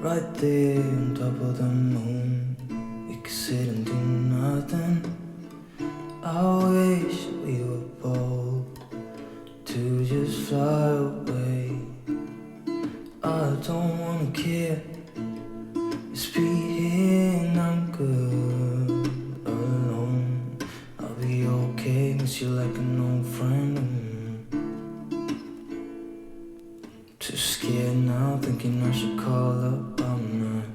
right there on top of the moon. We could sit and do nothing. I wish we were bold to just fly away. I don't wanna care, just be here and I'm good alone. I'll be okay, miss you like an old friend. Too scared now, thinking I should call up, I'm not.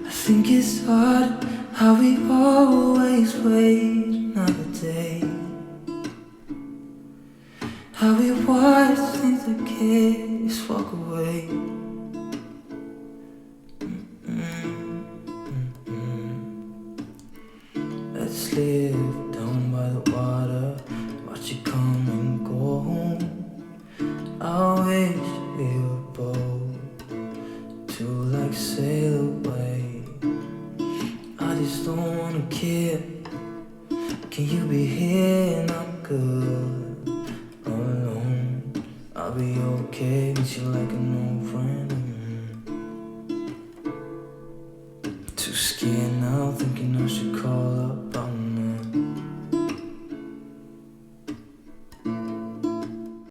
I think it's hard how we always wait another day, how we watch things that can't just walk away. Let's live down by the water, watch it come and go home. I wish we were bold to like sail away. I just don't wanna care. Can you be here and I'm good alone? I'll be okay, miss you like an old friend. Too scared now, thinking I should call up.